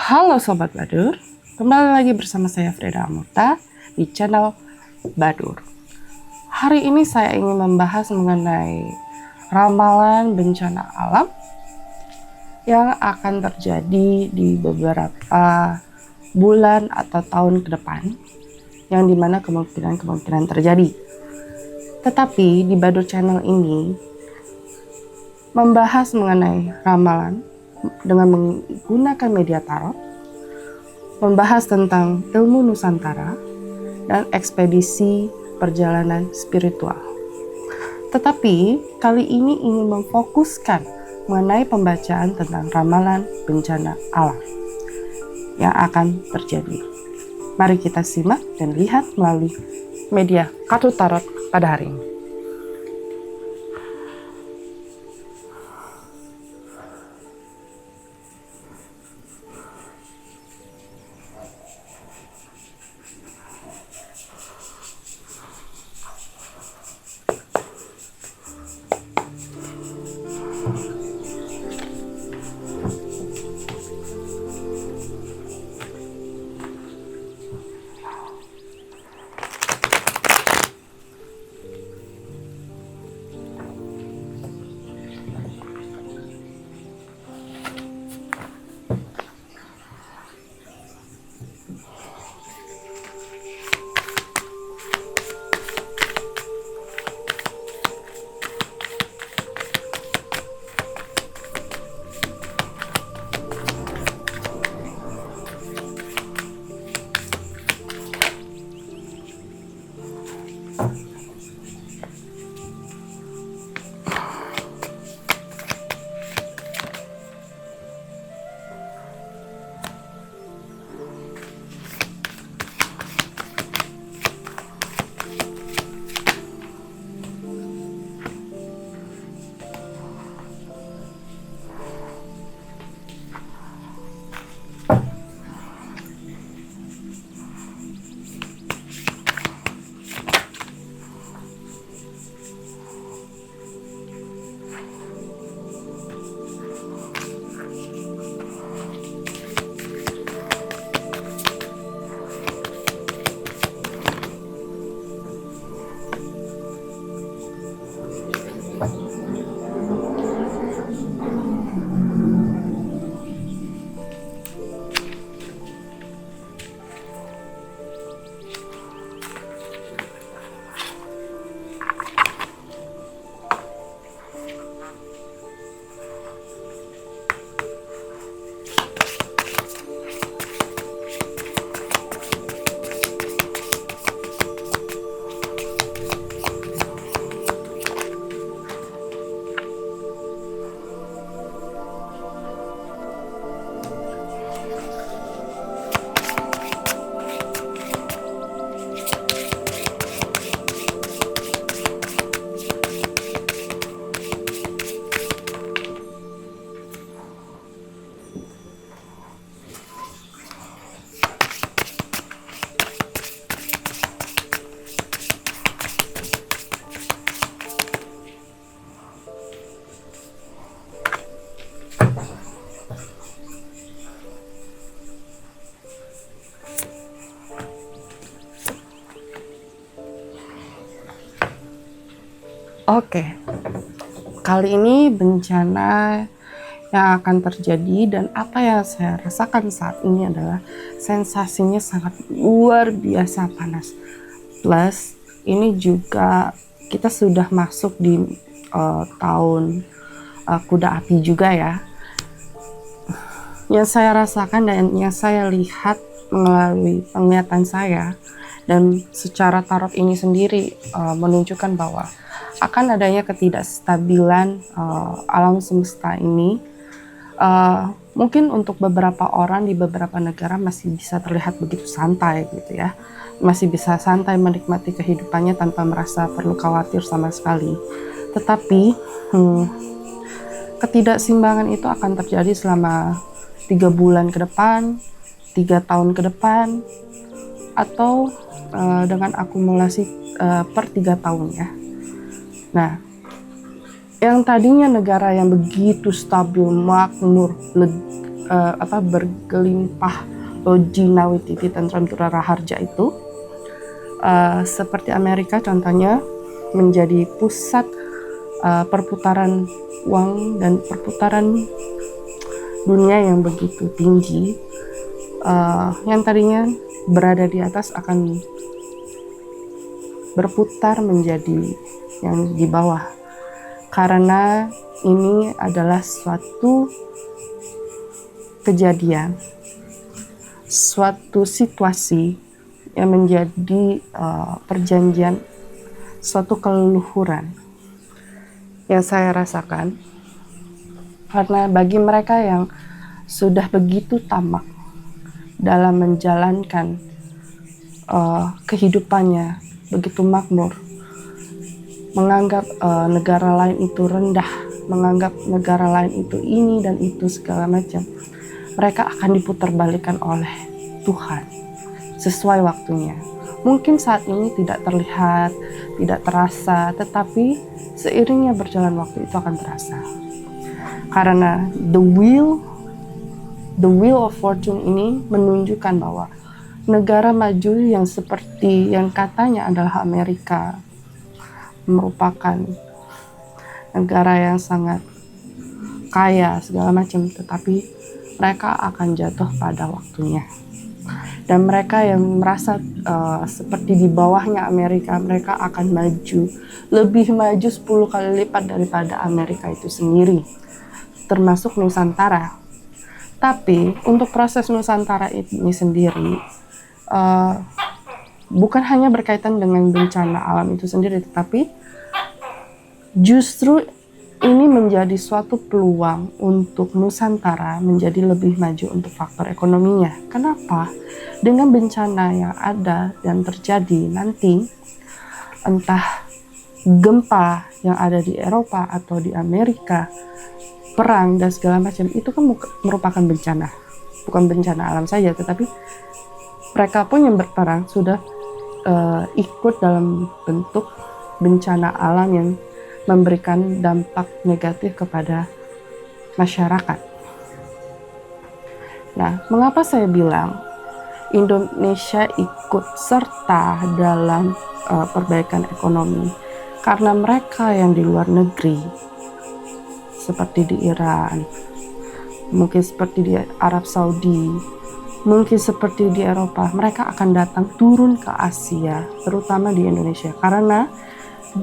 Halo Sobat Badur, kembali lagi bersama saya Freda Amurta di channel Badur. Hari ini saya ingin membahas mengenai ramalan bencana alam yang akan terjadi di beberapa bulan atau tahun ke depan, yang dimana kemungkinan terjadi. Tetapi di Badur Channel ini membahas mengenai ramalan dengan menggunakan media tarot, membahas tentang ilmu Nusantara, dan ekspedisi perjalanan spiritual. Tetapi kali ini ingin memfokuskan mengenai pembacaan tentang ramalan bencana alam yang akan terjadi. Mari kita simak dan lihat melalui media kartu tarot pada hari ini. Oke, kali ini bencana yang akan terjadi dan apa yang saya rasakan saat ini adalah sensasinya sangat luar biasa panas. Plus ini juga kita sudah masuk di tahun kuda api juga ya. Yang saya rasakan dan yang saya lihat melalui penglihatan saya dan secara tarot ini sendiri menunjukkan bahwa akan adanya ketidakstabilan alam semesta ini. Mungkin untuk beberapa orang di beberapa negara masih bisa terlihat begitu santai gitu ya, masih bisa santai menikmati kehidupannya tanpa merasa perlu khawatir sama sekali. Tetapi ketidakseimbangan itu akan terjadi selama 3 bulan ke depan, 3 tahun ke depan, atau dengan akumulasi per 3 tahun ya. Nah, yang tadinya negara yang begitu stabil, makmur, bergelimpah loji nawititi tentram tura raharja itu, seperti Amerika contohnya menjadi pusat perputaran uang dan perputaran dunia yang begitu tinggi, yang tadinya berada di atas akan berputar menjadi yang di bawah, karena ini adalah suatu kejadian, suatu situasi yang menjadi perjanjian, suatu keleluhuran yang saya rasakan. Karena bagi mereka yang sudah begitu tamak dalam menjalankan kehidupannya begitu makmur, menganggap negara lain itu rendah, menganggap negara lain itu ini dan itu segala macam, mereka akan diputarbalikkan oleh Tuhan sesuai waktunya. Mungkin saat ini tidak terlihat, tidak terasa, tetapi seiringnya berjalan waktu itu akan terasa. Karena the wheel of fortune ini menunjukkan bahwa negara maju yang seperti yang katanya adalah Amerika merupakan negara yang sangat kaya segala macam, tetapi mereka akan jatuh pada waktunya. Dan mereka yang merasa seperti di bawahnya Amerika, mereka akan maju, lebih maju 10 kali lipat daripada Amerika itu sendiri, termasuk Nusantara. Tapi untuk proses Nusantara ini sendiri bukan hanya berkaitan dengan bencana alam itu sendiri, tetapi justru ini menjadi suatu peluang untuk Nusantara menjadi lebih maju untuk faktor ekonominya. Kenapa? Dengan bencana yang ada dan terjadi nanti, entah gempa yang ada di Eropa atau di Amerika, perang dan segala macam, itu kan merupakan bencana. Bukan bencana alam saja, tetapi mereka pun yang berperang sudah ikut dalam bentuk bencana alam yang memberikan dampak negatif kepada masyarakat. Nah, mengapa saya bilang Indonesia ikut serta dalam perbaikan ekonomi? Karena mereka yang di luar negeri, seperti di Iran, mungkin seperti di Arab Saudi, mungkin seperti di Eropa, mereka akan datang turun ke Asia, terutama di Indonesia, karena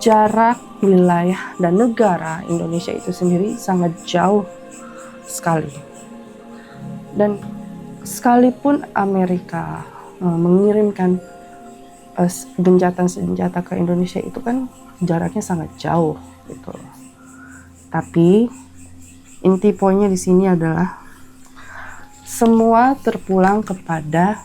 jarak wilayah dan negara Indonesia itu sendiri sangat jauh sekali. Dan sekalipun Amerika mengirimkan senjata ke Indonesia, itu kan jaraknya sangat jauh gitu. Tapi inti poinnya di sini adalah semua terpulang kepada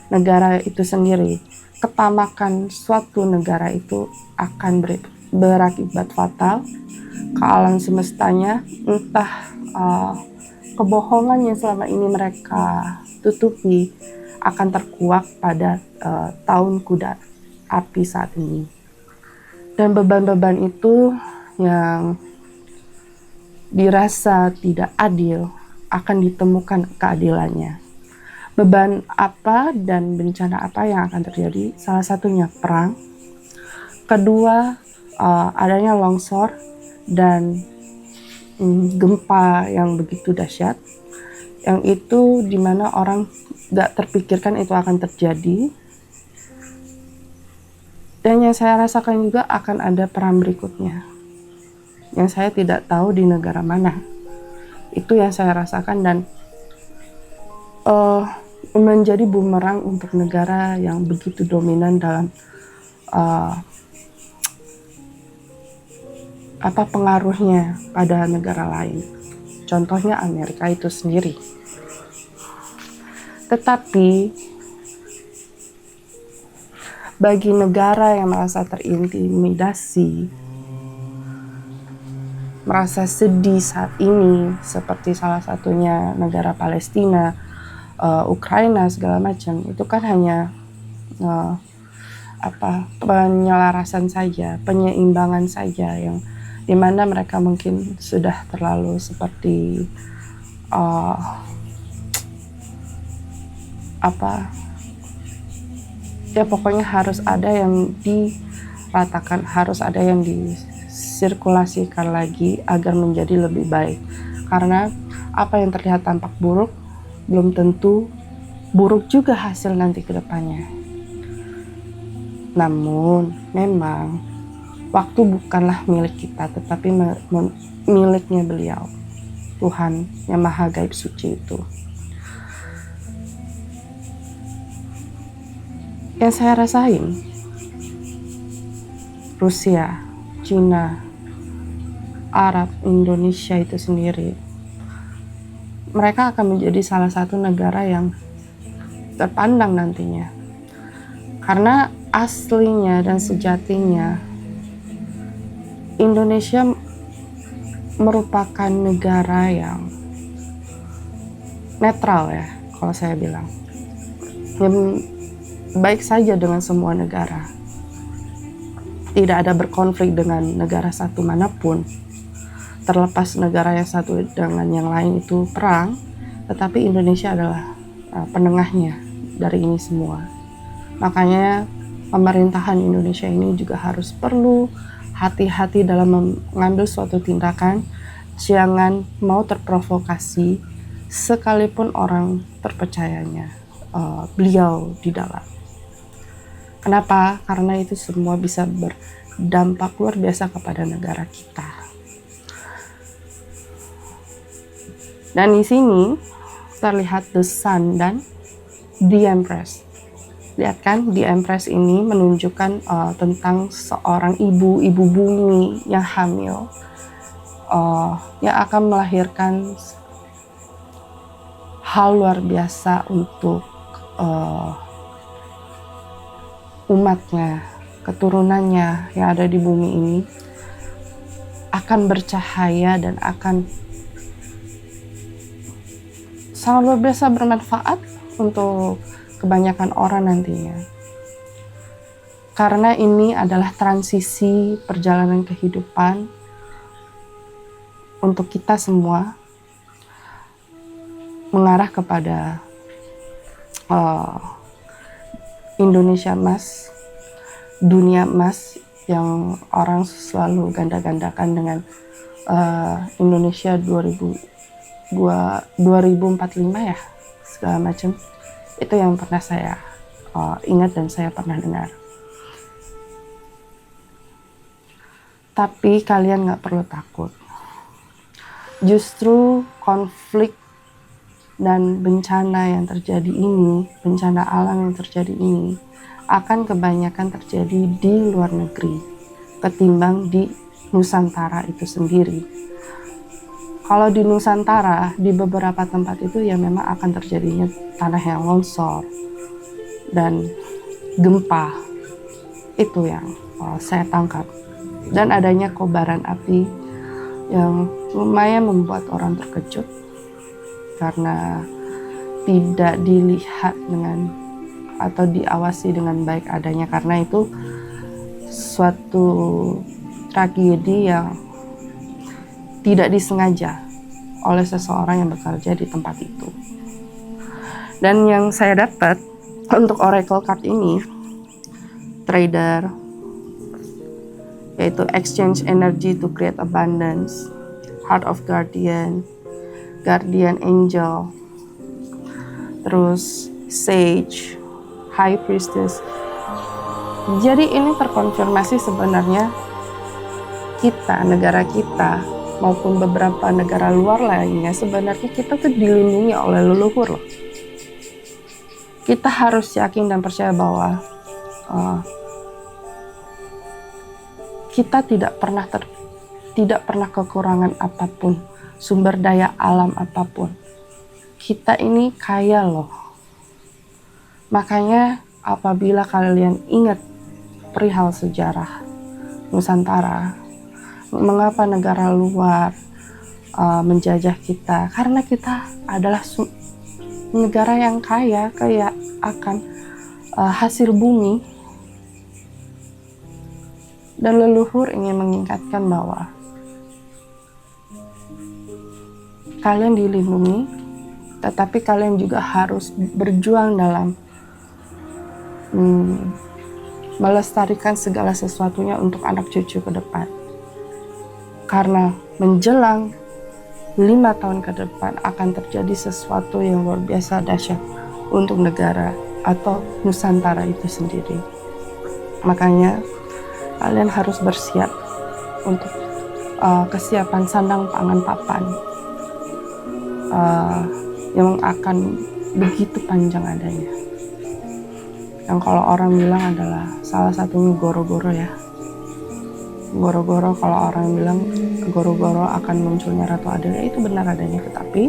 negara itu sendiri. Ketamakan suatu negara itu akan berakibat fatal ke alam semestanya, entah kebohongan yang selama ini mereka tutupi akan terkuak pada tahun kuda api saat ini. Dan beban-beban itu yang dirasa tidak adil akan ditemukan keadilannya. Beban apa dan bencana apa yang akan terjadi? Salah satunya perang. Kedua, adanya longsor dan gempa yang begitu dahsyat. Yang itu dimana orang gak terpikirkan itu akan terjadi. Dan yang saya rasakan juga akan ada perang berikutnya, yang saya tidak tahu di negara mana. Itu yang saya rasakan, dan menjadi bumerang untuk negara yang begitu dominan dalam pengaruhnya pada negara lain. Contohnya Amerika itu sendiri. Tetapi bagi negara yang merasa terintimidasi, merasa sedih saat ini, seperti salah satunya negara Palestina, Ukraina segala macam, itu kan hanya penyelarasan saja, penyeimbangan saja, yang dimana mereka mungkin sudah terlalu seperti ya pokoknya harus ada yang diratakan, harus ada yang disirkulasikan lagi agar menjadi lebih baik. Karena apa yang terlihat tampak buruk belum tentu buruk juga hasil nanti ke depannya. Namun memang waktu bukanlah milik kita, tetapi miliknya Beliau, Tuhan yang Maha Gaib Suci itu. Yang saya rasain, Rusia, Cina, Arab, Indonesia itu sendiri, mereka akan menjadi salah satu negara yang terpandang nantinya. Karena aslinya dan sejatinya Indonesia merupakan negara yang netral ya, kalau saya bilang. Yang baik saja dengan semua negara. Tidak ada berkonflik dengan negara satu manapun. Terlepas negara yang satu dengan yang lain itu perang, tetapi Indonesia adalah penengahnya dari ini semua. Makanya pemerintahan Indonesia ini juga harus perlu hati-hati dalam mengambil suatu tindakan. Jangan mau terprovokasi sekalipun orang terpercayanya beliau di dalam. Kenapa? Karena itu semua bisa berdampak luar biasa kepada negara kita. Dan di sini terlihat The Sun dan The Empress. Lihat kan, The Empress ini menunjukkan tentang seorang ibu bumi yang hamil, yang akan melahirkan hal luar biasa untuk umatnya, keturunannya yang ada di bumi ini akan bercahaya dan akan sangat luar biasa bermanfaat untuk kebanyakan orang nantinya. Karena ini adalah transisi perjalanan kehidupan untuk kita semua mengarah kepada Indonesia emas, dunia emas yang orang selalu ganda-gandakan dengan Indonesia 2045 ya, segala macam. Itu yang pernah saya ingat dan saya pernah dengar. Tapi kalian gak perlu takut. Justru konflik dan bencana yang terjadi ini, bencana alam yang terjadi ini, akan kebanyakan terjadi di luar negeri ketimbang di Nusantara itu sendiri. Kalau di Nusantara, di beberapa tempat itu ya memang akan terjadinya tanah yang longsor dan gempa. Itu yang saya tangkap. Dan adanya kobaran api yang lumayan membuat orang terkejut karena tidak dilihat dengan atau diawasi dengan baik adanya, karena itu suatu tragedi yang tidak disengaja oleh seseorang yang bekerja di tempat itu. Dan yang saya dapat untuk oracle card ini, trader, yaitu exchange energy to create abundance, heart of guardian, guardian angel, terus sage, high priestess. Jadi ini terkonfirmasi sebenarnya kita, negara kita, maupun beberapa negara luar lainnya, sebenarnya kita tuh dilindungi oleh leluhur loh. Kita harus yakin dan percaya bahwa kita tidak pernah kekurangan apapun, sumber daya alam apapun. Kita ini kaya loh. Makanya apabila kalian ingat perihal sejarah Nusantara, mengapa negara luar menjajah kita? Karena kita adalah negara yang kaya akan hasil bumi. Dan leluhur ingin mengingatkan bahwa kalian dilindungi, tetapi kalian juga harus berjuang dalam melestarikan segala sesuatunya untuk anak cucu ke depan. Karena menjelang 5 tahun ke depan akan terjadi sesuatu yang luar biasa dahsyat untuk negara atau Nusantara itu sendiri. Makanya kalian harus bersiap untuk kesiapan sandang pangan papan yang akan begitu panjang adanya. Yang kalau orang bilang adalah salah satunya goro-goro ya. Goro-goro, kalau orang bilang goro-goro akan munculnya Ratu Adelia, itu benar adanya. Tetapi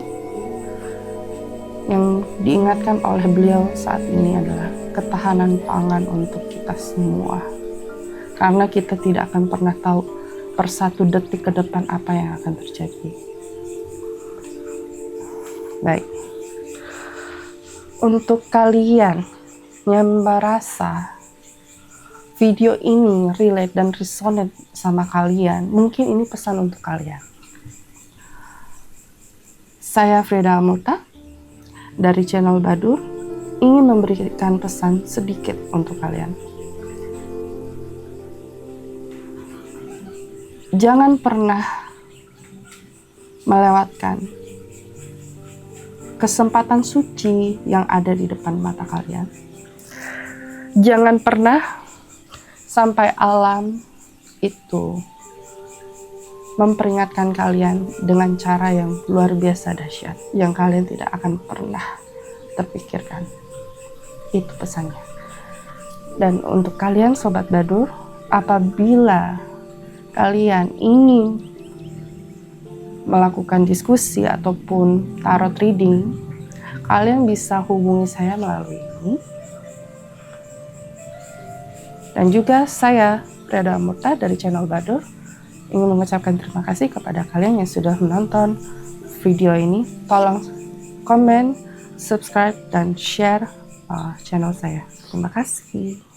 yang diingatkan oleh beliau saat ini adalah ketahanan pangan untuk kita semua. Karena kita tidak akan pernah tahu per 1 detik ke depan apa yang akan terjadi. Baik. Untuk kalian yang merasa video ini relate dan resonate sama kalian, mungkin ini pesan untuk kalian. Saya Frida Amurta dari channel Badur ingin memberikan pesan sedikit untuk kalian. Jangan pernah melewatkan kesempatan suci yang ada di depan mata kalian. Jangan pernah sampai alam itu memperingatkan kalian dengan cara yang luar biasa dahsyat, yang kalian tidak akan pernah terpikirkan. Itu pesannya. Dan untuk kalian Sobat Badur, apabila kalian ingin melakukan diskusi ataupun tarot reading, kalian bisa hubungi saya melalui ini. Dan juga saya, Frida Amurta dari channel Badur, ingin mengucapkan terima kasih kepada kalian yang sudah menonton video ini. Tolong komen, subscribe, dan share channel saya. Terima kasih.